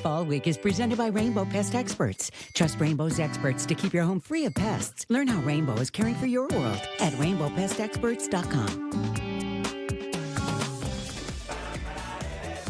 Fall Week is presented by Rainbow Pest Experts. Trust Rainbow's experts to keep your home free of pests. Learn how Rainbow is caring for your world at rainbowpestexperts.com.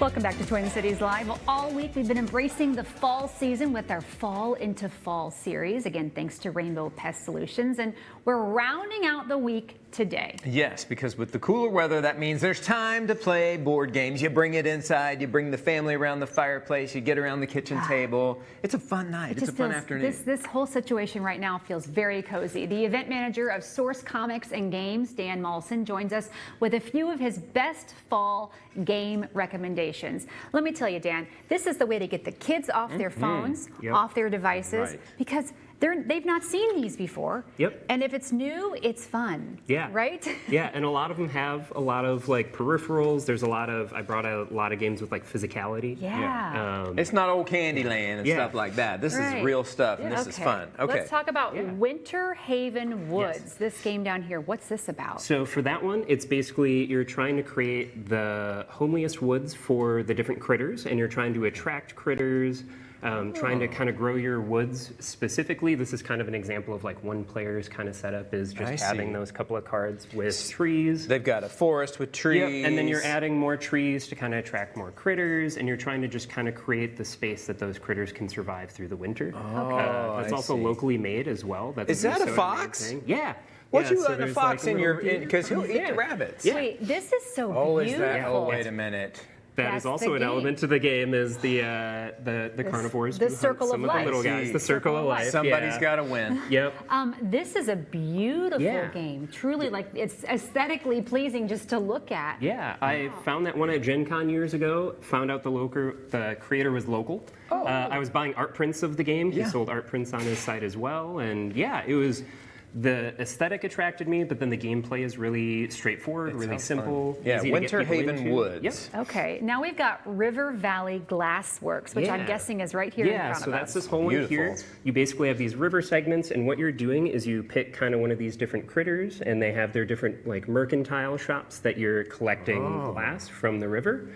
Welcome back to Twin Cities Live. Well, all week we've been embracing the fall season with our Fall into Fall series. Again, thanks to Rainbow Pest Solutions. And we're rounding out the week today. Yes, because with the cooler weather, that means there's time to play board games. You bring it inside, you bring the family around the fireplace, you get around the kitchen table. It's a fun night. It's a fun afternoon. This whole situation right now feels very cozy. The event manager of Source Comics and Games, Dan Malson, joins us with a few of his best fall game recommendations. Let me tell you, Dan, this is the way to get the kids off their phones, off their devices, because they've not seen these before. Yep. And if it's new, it's fun. Yeah. Right? Yeah, and a lot of them have a lot of like peripherals. There's I brought a lot of games with like physicality. Yeah. It's not old Candyland and stuff like that. This is real stuff, and this is fun. Okay. Let's talk about Winterhaven Woods. Yes. This game down here, what's this about? So for that one, it's basically you're trying to create the homeliest woods for the different critters, and you're trying to attract critters. Trying to kind of grow your woods specifically. This is kind of an example of like one player's kind of setup is just having those couple of cards with trees. They've got a forest with trees. Yep. And then you're adding more trees to kind of attract more critters, and you're trying to just kind of create the space that those critters can survive through the winter. That's also locally made as well. Is that a fox? Yeah. What you letting a fox in your, because he'll eat the rabbits. Yeah. Wait, this is so beautiful. Is that? Oh, wait a minute. That is also an element to the game is the carnivores. The circle of life. Some of the little guys. The circle of life. Somebody's got to win. Yep. This is a beautiful game. Truly, like it's aesthetically pleasing just to look at. Yeah, I found that one at Gen Con years ago. Found out the creator was local. I was buying art prints of the game. He sold art prints on his site as well, and it was. The aesthetic attracted me, but then the gameplay is really straightforward, really simple. Yeah, Winterhaven Woods. Yep. Okay, now we've got River Valley Glassworks, which I'm guessing is right here in front of us. Yeah, so that's this whole one here. You basically have these river segments, and what you're doing is you pick kind of one of these different critters, and they have their different like mercantile shops that you're collecting glass from the river,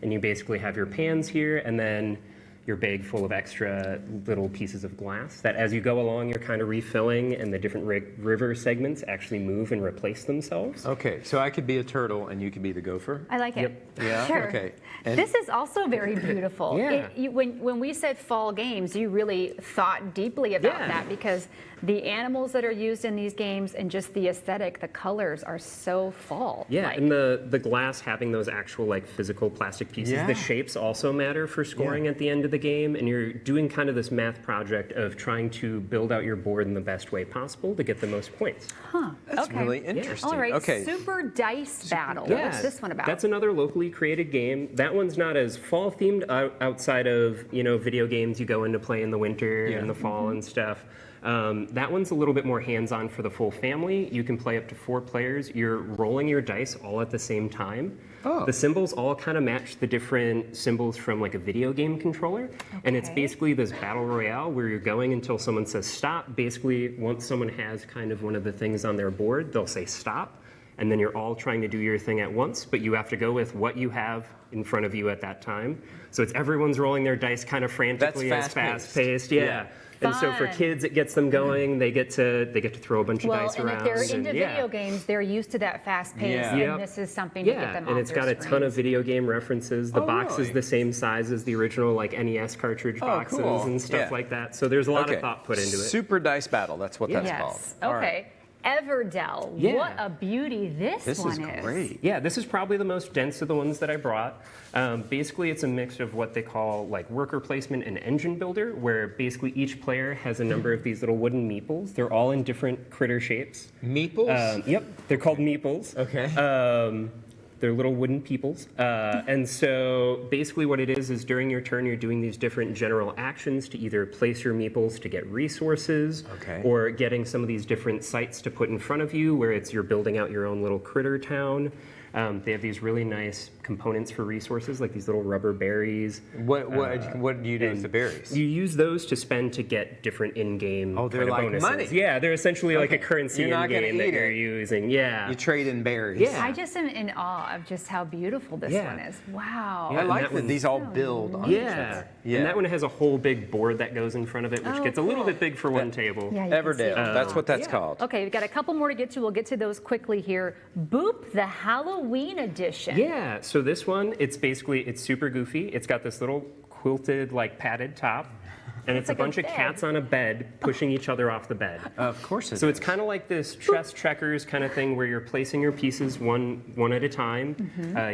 and you basically have your pans here, and then your bag full of extra little pieces of glass that as you go along, you're kind of refilling, and the different river segments actually move and replace themselves. Okay, so I could be a turtle and you could be the gopher? I like it. Yep. Yeah? Sure. Okay. And this is also very beautiful. When we said fall games, you really thought deeply about that, because the animals that are used in these games and just the aesthetic, the colors are so fall. Yeah, and the glass having those actual like physical plastic pieces, the shapes also matter for scoring at the end of the game, and you're doing kind of this math project of trying to build out your board in the best way possible to get the most points. Huh. That's really interesting. All right, Super Dice Battle. What's this one about? That's another locally created game. That one's not as fall themed outside of video games you go into play in the winter and the fall and stuff. That one's a little bit more hands-on for the full family. You can play up to 4 players. You're rolling your dice all at the same time. The symbols all kind of match the different symbols from like a video game controller. And it's basically this battle royale where you're going until someone says stop. Basically, once someone has kind of one of the things on their board, they'll say stop. And then you're all trying to do your thing at once, but you have to go with what you have in front of you at that time. So it's everyone's rolling their dice kind of frantically as fast-paced. And so for kids, it gets them going. They get to throw a bunch of dice around. And if they're into video games, they're used to that fast pace, and this is something to get them off and it's got a ton of video game references. The box is the same size as the original like NES cartridge boxes and stuff like that. So there's a lot of thought put into it. Super Dice Battle, that's what that's called. Okay. Everdell. What a beauty this one is. This is great. Yeah, this is probably the most dense of the ones that I brought. Basically, it's a mix of what they call like worker placement and engine builder, where basically each player has a number of these little wooden meeples. They're all in different critter shapes. Meeples? Yep, they're called meeples. Okay. They're little wooden peoples. And so basically what it is during your turn, you're doing these different general actions to either place your meeples to get resources or getting some of these different sites to put in front of you where you're building out your own little critter town. They have these really nice components for resources, like these little rubber berries. What do you do with the berries? You use those to spend to get different in-game they're kind of like bonuses. money. Yeah, they're essentially like a currency You're not in-game gonna that eat you're it. using. Yeah. You trade in berries. Yeah. I just am in awe of just how beautiful this Yeah. one is. Wow. I and like that that one's these all build on each Yeah. other. Yeah. And that one has a whole big board that goes in front of it, which Oh, gets a little cool. bit big for one table. Yeah, you can see Everdell. it. That's what that's yeah. called. Okay, we've got a couple more to get to. We'll get to those quickly here. Boop, the Halloween edition. Yeah, so this one, it's super goofy. It's got this little quilted, like padded top, and it's like a a bunch of bed. cats on a bed pushing each other off the bed. Of course So it's kind of like this chess checkers kind of thing where you're placing your pieces one at a time.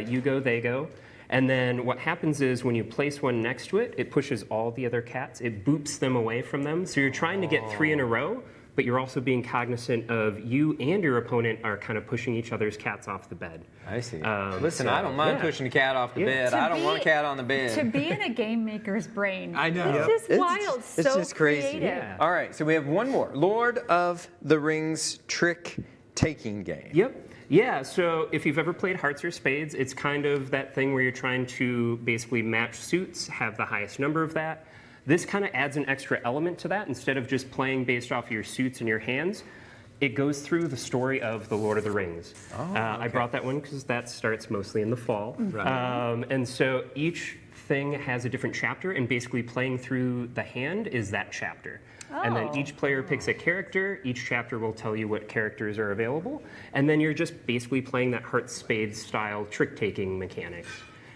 You go, they go. And then what happens is when you place one next to it, it pushes all the other cats. It boops them away from them. So you're trying to get 3 in a row, but you're also being cognizant of you and your opponent are kind of pushing each other's cats off the bed. I see. Listen, I don't mind yeah. pushing a cat off the Yeah. bed. To I don't want a be- cat on the bed. To be in a game maker's brain. I know. It's just wild. It's so just crazy. creative. Yeah. All right, so we have one more. Lord of the Rings trick-taking game. Yep. Yeah, so if you've ever played Hearts or Spades, it's kind of that thing where you're trying to basically match suits, have the highest number of that. This kind of adds an extra element to that. Instead of just playing based off of your suits and your hands, it goes through the story of the Lord of the Rings. I brought that one because that starts mostly in the fall. Right. And so each thing has a different chapter, and basically playing through the hand is that chapter. And then each player picks a character. Each chapter will tell you what characters are available. And then you're just basically playing that Hearts Spades style trick-taking mechanics.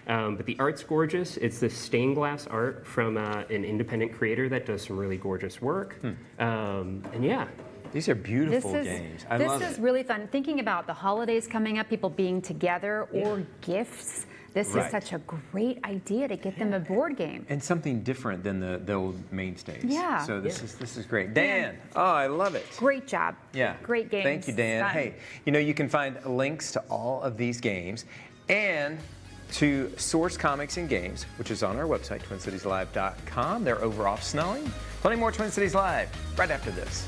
But the art's gorgeous. It's this stained glass art from an independent creator that does some really gorgeous work. And yeah. These are beautiful games. I love This is it. really fun. Thinking about the holidays coming up, people being together, or gifts. This Right. is such a great idea to get them a board game. And something different than the old mainstays. Yeah. So this is great. Dan, oh, I love it. Great job. Yeah. Great games. Thank you, Dan. Fun. Hey, you can find links to all of these games and to Source Comics and Games, which is on our website, twincitieslive.com. They're over off Snelling. Plenty more Twin Cities Live right after this.